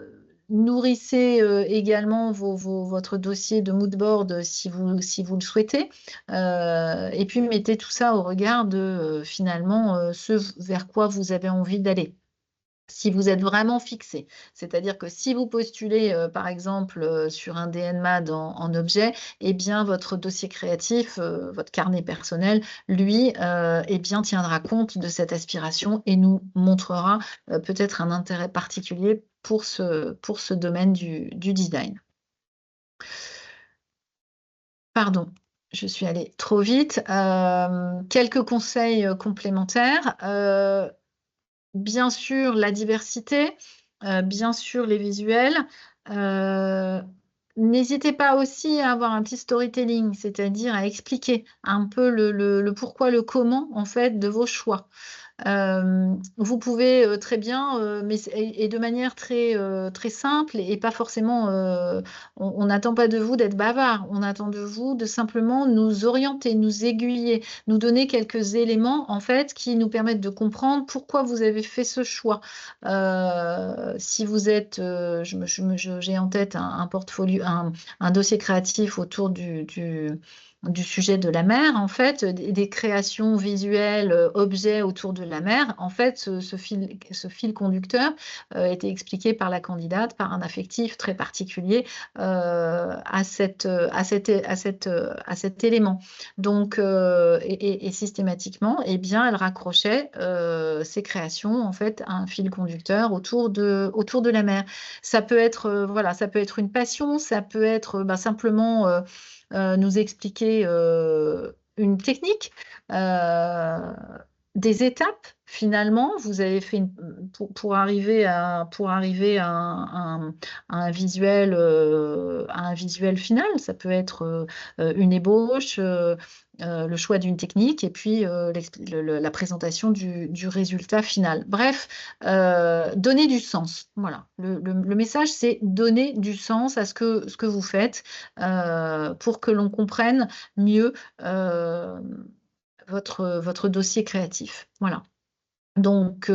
Nourrissez également votre dossier de mood board si vous le souhaitez. Et puis mettez tout ça au regard de finalement ce vers quoi vous avez envie d'aller. Si vous êtes vraiment fixé, c'est-à-dire que si vous postulez, par exemple, sur un DNMAD en objet, eh bien, votre dossier créatif, votre carnet personnel, lui, eh bien, tiendra compte de cette aspiration et nous montrera peut-être un intérêt particulier pour ce domaine du design. Pardon, je suis allée trop vite. Quelques conseils complémentaires. Bien sûr, la diversité, bien sûr, les visuels. Euh, N'hésitez pas aussi à avoir un petit storytelling, c'est-à-dire à expliquer un peu le pourquoi, le comment, en fait, de vos choix. Vous pouvez très bien, et de manière très simple et pas forcément, on n'attend pas de vous d'être bavard, on attend de vous de simplement nous orienter, nous aiguiller, nous donner quelques éléments en fait qui nous permettent de comprendre pourquoi vous avez fait ce choix. Si vous êtes, j'ai en tête un portfolio, un dossier créatif autour du sujet de la mer, en fait, des créations visuelles, objets autour de la mer. En fait, ce fil conducteur était expliqué par la candidate, par un affectif très particulier à cet élément. Donc, et systématiquement, eh bien, elle raccrochait ses créations, en fait, à un fil conducteur autour de la mer. Ça peut être, voilà, ça peut être une passion, ça peut être simplement nous expliquer une technique, des étapes. Finalement, vous avez fait pour arriver à un visuel, final. Ça peut être une ébauche, le choix d'une technique et puis la présentation du résultat final. Bref, donner du sens. Voilà. Le message, c'est donner du sens à ce que vous faites pour que l'on comprenne mieux votre dossier créatif. Voilà. Donc,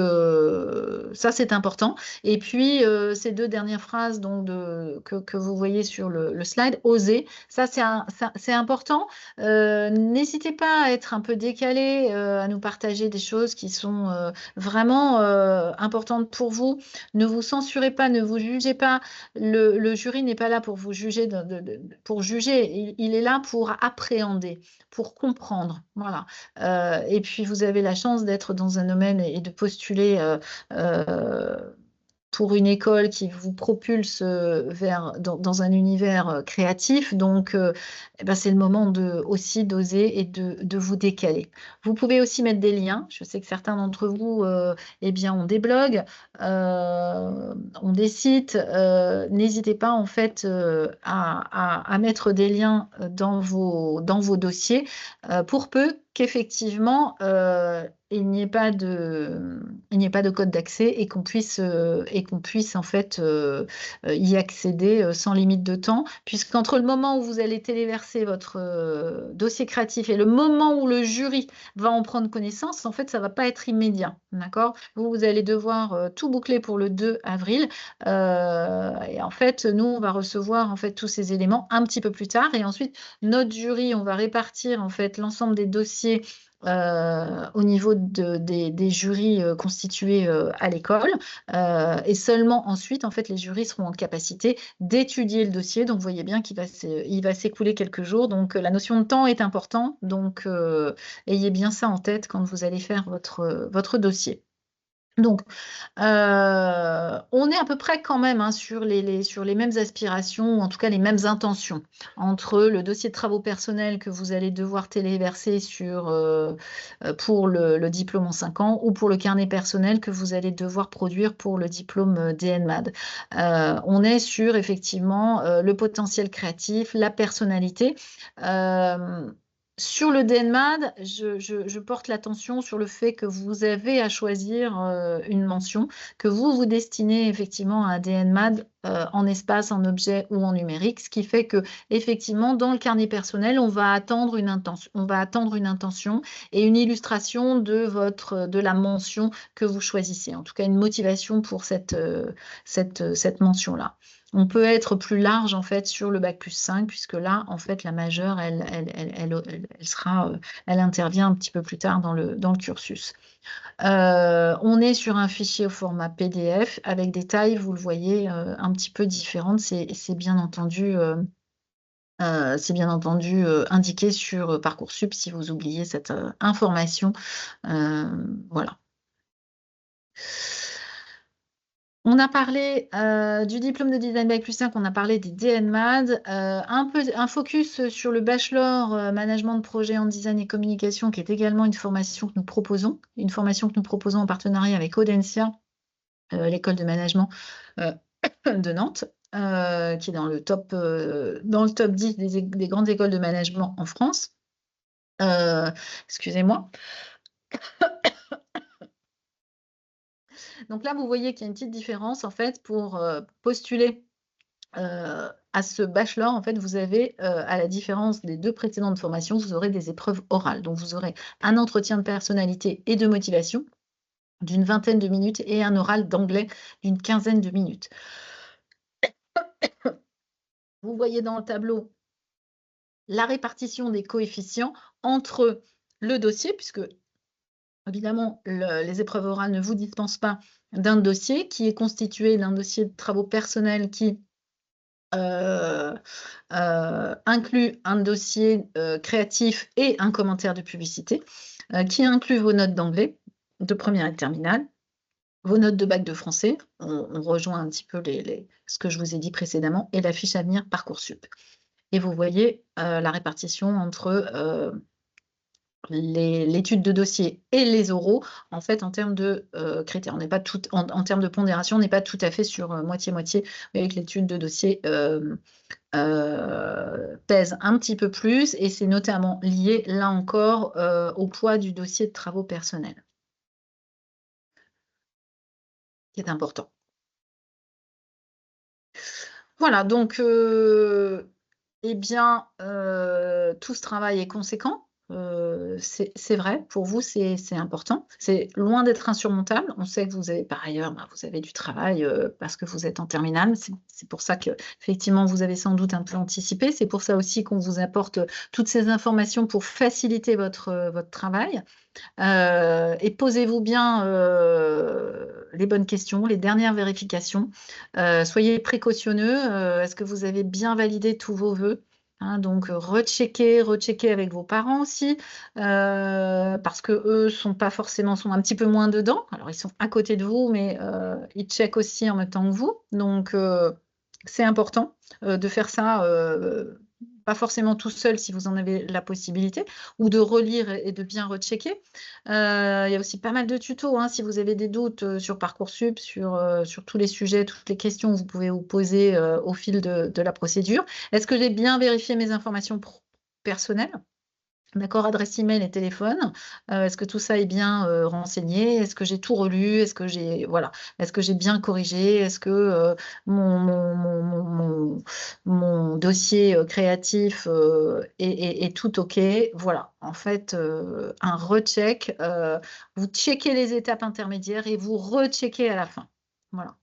ça, c'est important. Et puis, ces deux dernières phrases donc, que vous voyez sur le slide, oser, ça, c'est important. N'hésitez pas à être un peu décalé, à nous partager des choses qui sont vraiment importantes pour vous. Ne vous censurez pas, ne vous jugez pas. Le jury n'est pas là pour vous juger, pour juger. Il est là pour appréhender, pour comprendre. Voilà. Et puis, vous avez la chance d'être dans un domaine et de postuler pour une école qui vous propulse dans un univers créatif. Donc, c'est le moment aussi d'oser et de vous décaler. Vous pouvez aussi mettre des liens. Je sais que certains d'entre vous ont des blogs, ont des sites. N'hésitez pas en fait à mettre des liens dans vos dossiers pour peu qu'effectivement, il n'y ait pas de code d'accès et qu'on puisse en fait, y accéder, sans limite de temps. Puisqu'entre le moment où vous allez téléverser votre, dossier créatif et le moment où le jury va en prendre connaissance, en fait, ça va pas être immédiat, d'accord? Vous allez devoir, tout boucler pour le 2 avril, et en fait, nous, on va recevoir, en fait, tous ces éléments un petit peu plus tard et ensuite notre jury, on va répartir, en fait, l'ensemble des dossiers, au niveau des jurys, constitués, à l'école, et seulement ensuite, en fait, les jurys seront en capacité d'étudier le dossier. Donc, vous voyez bien il va s'écouler quelques jours. Donc, la notion de temps est importante. Donc, ayez bien ça en tête quand vous allez faire votre dossier. Donc, on est à peu près quand même, hein, sur les mêmes aspirations ou en tout cas les mêmes intentions entre le dossier de travaux personnels que vous allez devoir téléverser pour le diplôme en 5 ans ou pour le carnet personnel que vous allez devoir produire pour le diplôme, DNMAD. On est sur effectivement, le potentiel créatif, la personnalité. Hem Sur le DNMAD, je porte l'attention sur le fait que vous avez à choisir, une mention, que vous destinez effectivement à un DNMAD, en espace, en objet ou en numérique. Ce qui fait qu'effectivement, dans le carnet personnel, on va attendre une intention et une illustration de la mention que vous choisissez. En tout cas, une motivation pour cette mention-là. On peut être plus large en fait sur le bac+5 puisque là, en fait, la majeure, elle intervient un petit peu plus tard dans le cursus. On est sur un fichier au format PDF avec des tailles, vous le voyez, un petit peu différentes. C'est bien entendu, indiqué sur, Parcoursup si vous oubliez cette, information. Voilà. On a parlé, du diplôme de design bac+5, on a parlé des DNMAD, un focus sur le bachelor, management de projet en design et communication, qui est également une formation que nous proposons. Une formation que nous proposons en partenariat avec Audencia, l'école de management, heu, de Nantes, qui est dans le top 10 des grandes écoles de management en France. Excusez-moi. Donc là, vous voyez qu'il y a une petite différence en fait pour, postuler à ce bachelor, en fait, vous avez, à la différence des 2 précédentes formations, vous aurez des épreuves orales. Donc vous aurez un entretien de personnalité et de motivation d'une vingtaine de minutes et un oral d'anglais d'une quinzaine de minutes. Vous voyez dans le tableau la répartition des coefficients entre le dossier, puisque évidemment les épreuves orales ne vous dispensent pas d'un dossier qui est constitué d'un dossier de travaux personnels qui Heu inclut un dossier, créatif et un commentaire de publicité, qui inclut vos notes d'anglais de première et de terminale, vos notes de bac de français, on rejoint un petit peu ce que je vous ai dit précédemment et la fiche à venir Parcoursup et vous voyez, la répartition entre, l'étude de dossier et les oraux, en fait, en termes de, critères. On n'est pas tout en termes de pondération, on n'est pas tout à fait sur, moitié-moitié. Vous voyez que l'étude de dossier, pèse un petit peu plus et c'est notamment lié, là encore, au poids du dossier de travaux personnels, qui est important. Voilà donc eh bien, tout ce travail est conséquent, c'est vrai, pour vous, c'est important. C'est loin d'être insurmontable. On sait que vous avez par ailleurs, vous avez du travail, parce que vous êtes en terminale. C'est pour ça qu'effectivement, vous avez sans doute un peu anticipé. C'est pour ça aussi qu'on vous apporte, toutes ces informations pour faciliter votre travail. Et posez-vous bien, les bonnes questions, les dernières vérifications. Soyez précautionneux, est-ce que vous avez bien validé tous vos vœux? Hein, donc recheckez avec vos parents aussi, parce qu'eux sont un petit peu moins dedans. Alors ils sont à côté de vous, mais ils checkent aussi en même temps que vous. Donc c'est important, de faire ça, pas forcément tout seul si vous en avez la possibilité ou de relire et de bien rechecker. Il y a aussi pas mal de tutos, hein, si vous avez des doutes, sur Parcoursup, sur tous les sujets, toutes les questions, vous pouvez vous poser, au fil de la procédure. Est-ce que j'ai bien vérifié mes informations personnelles? D'accord, adresse email et téléphone. Est-ce que tout ça est bien, renseigné? Est-ce que j'ai tout relu? Est-ce que j'ai voilà, est-ce que j'ai bien corrigé? Est-ce que, mon dossier, créatif, est tout OK? Voilà, en fait, un recheck, vous checkez les étapes intermédiaires et vous recheckez à la fin. Voilà.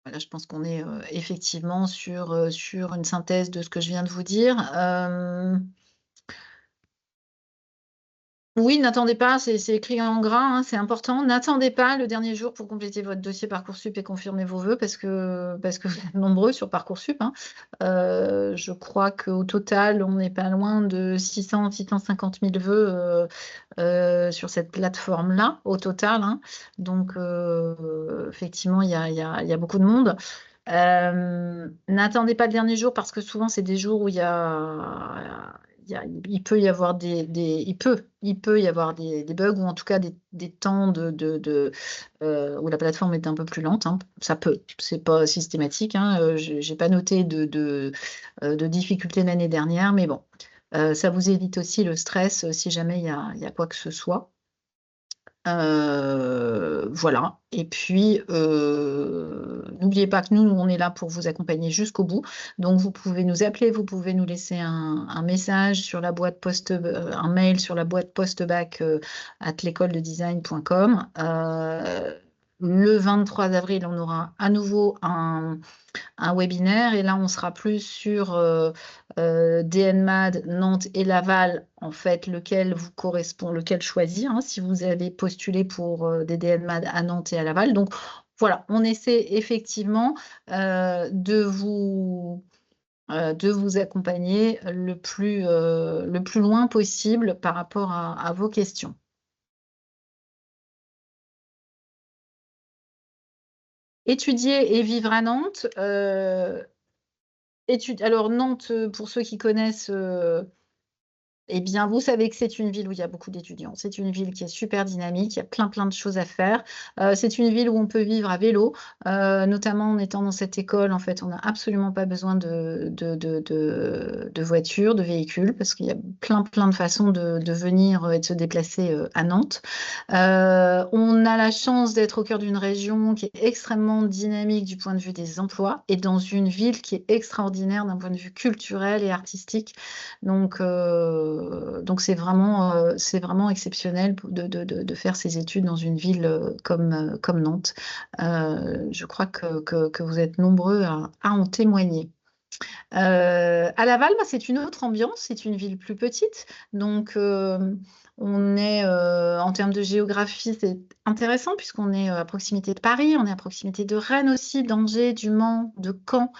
Voilà, je pense qu'on est, effectivement sur une synthèse de ce que je viens de vous dire. Oui, n'attendez pas, c'est écrit en gras, hein, c'est important. N'attendez pas le dernier jour pour compléter votre dossier Parcoursup et confirmer vos vœux parce que vous êtes nombreux sur Parcoursup, hein. Je crois qu'au total, on n'est pas loin de 600 000 vœux, sur cette plateforme-là, au total, hein. Donc effectivement, il y a beaucoup de monde. N'attendez pas le dernier jour parce que souvent c'est des jours où il peut y avoir il peut y avoir des bugs ou en tout cas des temps où la plateforme est un peu plus lente, hein. Ça peut, c'est pas systématique, hein. J'ai pas noté de difficultés l'année dernière, mais bon, ça vous évite aussi le stress si jamais il y a quoi que ce soit. Voilà et puis, n'oubliez pas que nous, on est là pour vous accompagner jusqu'au bout. Donc vous pouvez nous appeler, vous pouvez nous laisser un message sur la boîte un mail sur la boîte postbac, @l'écolededesign.com. Le 23 avril, on aura à nouveau un webinaire et là, on sera plus sur DNMAD, Nantes et Laval, en fait, lequel vous correspond, lequel choisir, hein, si vous avez postulé pour des DNMAD à Nantes et à Laval. Donc voilà, on essaie effectivement de vous accompagner le plus loin possible par rapport à vos questions. Étudier et vivre à Nantes, alors Nantes, pour ceux qui connaissent, eh bien, vous savez que c'est une ville où il y a beaucoup d'étudiants. C'est une ville qui est super dynamique, il y a plein, plein de choses à faire. C'est une ville où on peut vivre à vélo, notamment en étant dans cette école, en fait, on n'a absolument pas besoin de voiture, de véhicule, parce qu'il y a plein, plein de façons de venir, et de se déplacer, à Nantes. On a la chance d'être au cœur d'une région qui est extrêmement dynamique du point de vue des emplois et dans une ville qui est extraordinaire d'un point de vue culturel et artistique. Donc c'est vraiment exceptionnel de faire ses études dans une ville comme Nantes. Je crois que vous êtes nombreux à en témoigner. À Laval, bah, c'est une autre ambiance, c'est une ville plus petite. Donc, on est, en termes de géographie, c'est intéressant puisqu'on est à proximité de Paris, on est à proximité de Rennes aussi, d'Angers, du Mans, de Caen.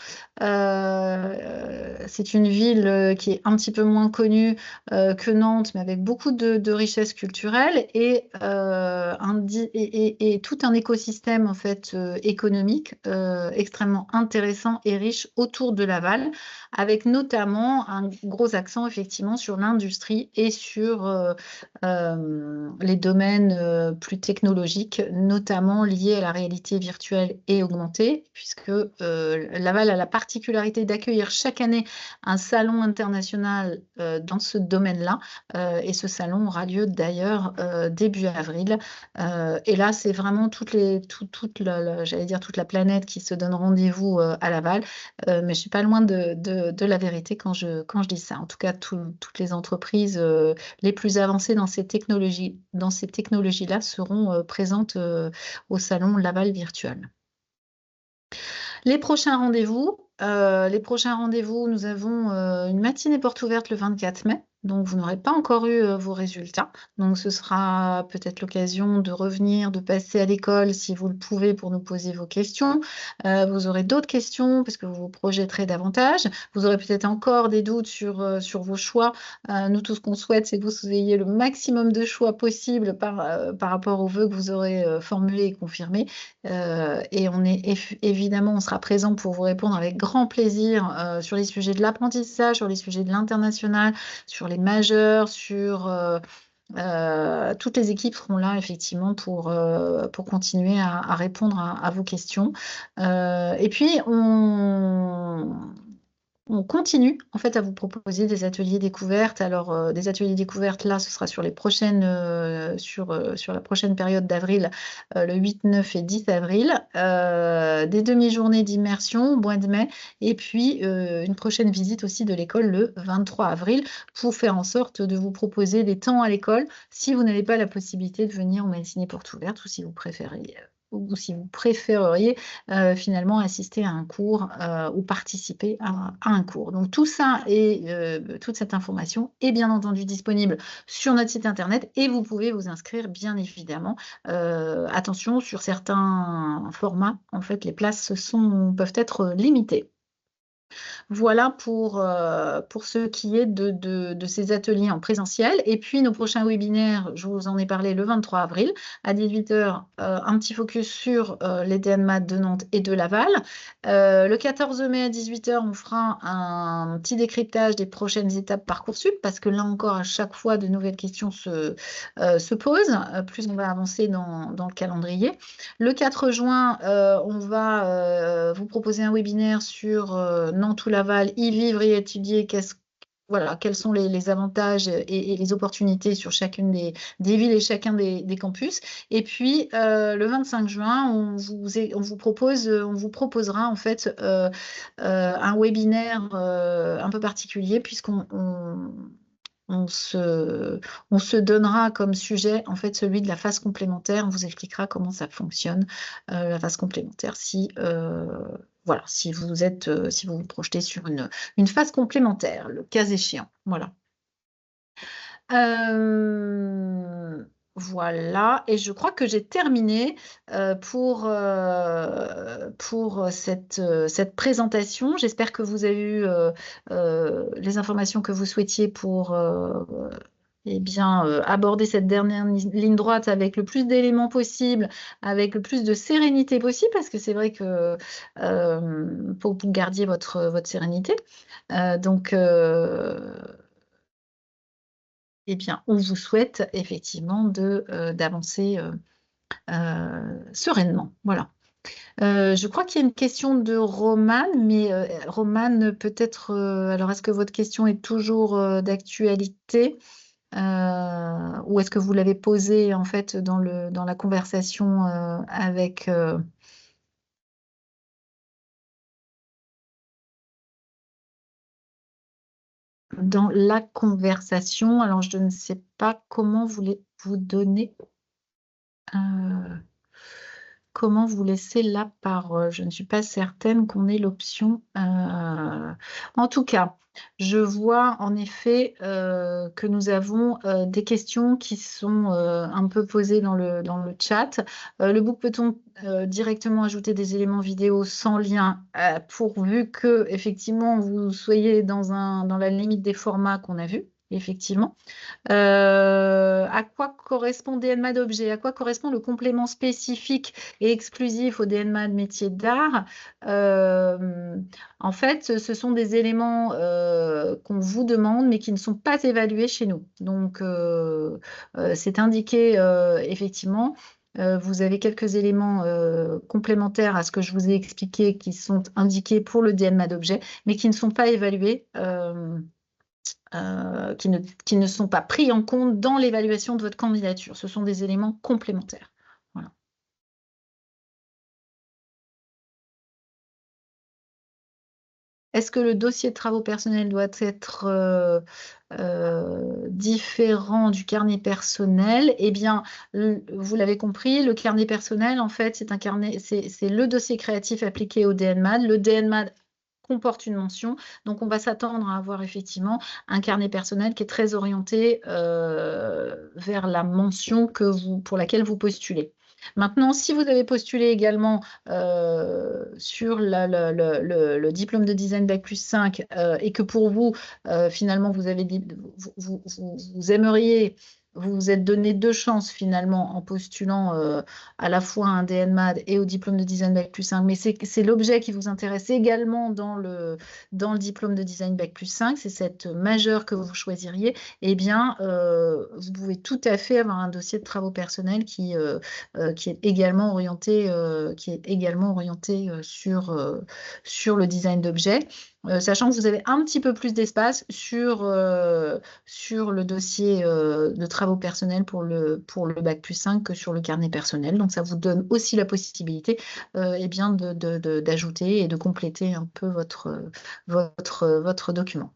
C'est une ville qui est un petit peu moins connue que Nantes, mais avec beaucoup de richesses culturelles et tout un écosystème en fait économique extrêmement intéressant et riche autour de Laval avec notamment un gros accent effectivement sur l'industrie et sur les domaines plus technologiques, notamment liés à la réalité virtuelle et augmentée, puisque Laval a la particularité d'accueillir chaque année un salon international dans ce domaine-là, et ce salon aura lieu d'ailleurs début avril. Et là, c'est vraiment j'allais dire toute la planète qui se donne rendez-vous à Laval. Mais je suis pas loin de la vérité quand je dis ça. En tout cas, toutes les entreprises les plus avancées dans ces technologies-là seront présentes au salon Laval Virtual. Les prochains rendez-vous, nous avons une matinée porte ouverte le 24 mai. Donc, vous n'aurez pas encore eu vos résultats. Donc, ce sera peut-être l'occasion de revenir, de passer à l'école si vous le pouvez pour nous poser vos questions. Vous aurez d'autres questions parce que vous vous projetterez davantage. Vous aurez peut-être encore des doutes sur vos choix. Nous, tout ce qu'on souhaite, c'est que vous ayez le maximum de choix possible par rapport aux vœux que vous aurez formulés et confirmés. Et évidemment, on sera présent pour vous répondre avec grand plaisir sur les sujets de l'apprentissage, sur les sujets de l'international, sur les majeurs, toutes les équipes seront là effectivement pour continuer à répondre à vos questions. Et puis on continue en fait à vous proposer des ateliers découvertes. Alors, des ateliers découvertes, là, ce sera sur les prochaines, sur la prochaine période d'avril, le 8, 9 et 10 avril. Des demi-journées d'immersion au mois de mai et puis une prochaine visite aussi de l'école le 23 avril pour faire en sorte de vous proposer des temps à l'école si vous n'avez pas la possibilité de venir aux matinées portes ouvertes ou si vous préféreriez finalement assister à un cours ou participer à un cours. Donc tout ça et toute cette information est bien entendu disponible sur notre site internet et vous pouvez vous inscrire bien évidemment. Attention, sur certains formats, en fait, les places peuvent être limitées. Voilà pour ce qui est de ces ateliers en présentiel. Et puis nos prochains webinaires, je vous en ai parlé le 23 avril à 18h, un petit focus sur les DNMAT de Nantes et de Laval. Le 14 mai à 18h, on fera un petit décryptage des prochaines étapes Parcoursup parce que là encore, à chaque fois, de nouvelles questions se posent. Plus on va avancer dans le calendrier. Le 4 juin, on va vous proposer un webinaire sur Nantes ou Laval, y vivre et étudier voilà, quels sont les avantages et les opportunités sur chacune des villes et chacun des campus. Et puis, le 25 juin, on vous proposera en fait un webinaire un peu particulier on se donnera comme sujet en fait celui de la phase complémentaire. On vous expliquera comment ça fonctionne, la phase complémentaire, voilà, si vous vous projetez sur une phase complémentaire, le cas échéant. Voilà. Voilà, et je crois que j'ai terminé pour cette présentation. J'espère que vous avez eu les informations que vous souhaitiez pour eh bien, aborder cette dernière ligne droite avec le plus d'éléments possible, avec le plus de sérénité possible, parce que c'est vrai que pour que vous gardiez votre sérénité. Donc, eh bien, on vous souhaite effectivement d'avancer sereinement. Voilà. Je crois qu'il y a une question de Romane, mais Romane, peut-être, alors est-ce que votre question est toujours d'actualité ou est-ce que vous l'avez posée en fait dans la conversation avec... dans la conversation, alors je ne sais pas comment vous donner... comment vous laisser la parole? Je ne suis pas certaine qu'on ait l'option. En tout cas, je vois en effet que nous avons des questions qui sont un peu posées dans le chat. Le book, peut-on directement ajouter des éléments vidéo sans lien pourvu que effectivement vous soyez dans la limite des formats qu'on a vus, effectivement. À quoi correspond DNMA d'objet? À quoi correspond le complément spécifique et exclusif au DNMA de métier d'art? En fait, ce sont des éléments qu'on vous demande, mais qui ne sont pas évalués chez nous. Donc, c'est indiqué effectivement. Vous avez quelques éléments complémentaires à ce que je vous ai expliqué qui sont indiqués pour le DNMA d'objet, mais qui ne sont pas évalués. Qui ne sont pas pris en compte dans l'évaluation de votre candidature. Ce sont des éléments complémentaires. Voilà. Est-ce que le dossier de travaux personnels doit être différent du carnet personnel? Eh bien, vous l'avez compris, le carnet personnel, en fait, c'est le dossier créatif appliqué au DNMAD. Le DNMAD comporte une mention. Donc, on va s'attendre à avoir effectivement un carnet personnel qui est très orienté vers la mention pour laquelle vous postulez. Maintenant, si vous avez postulé également sur le diplôme de design Bac+5 et que pour vous, finalement, vous aimeriez vous vous êtes donné 2 chances finalement en postulant, à la fois à un DNMAD et au diplôme de design bac+5, mais c'est l'objet qui vous intéresse également dans le diplôme de design bac+5, c'est cette majeure que vous choisiriez, eh bien, vous pouvez tout à fait avoir un dossier de travaux personnels qui est également orienté, sur le design d'objets. Sachant que vous avez un petit peu plus d'espace sur le dossier de travaux personnels pour le bac+5 que sur le carnet personnel. Donc ça vous donne aussi la possibilité eh bien d'ajouter et de compléter un peu votre document.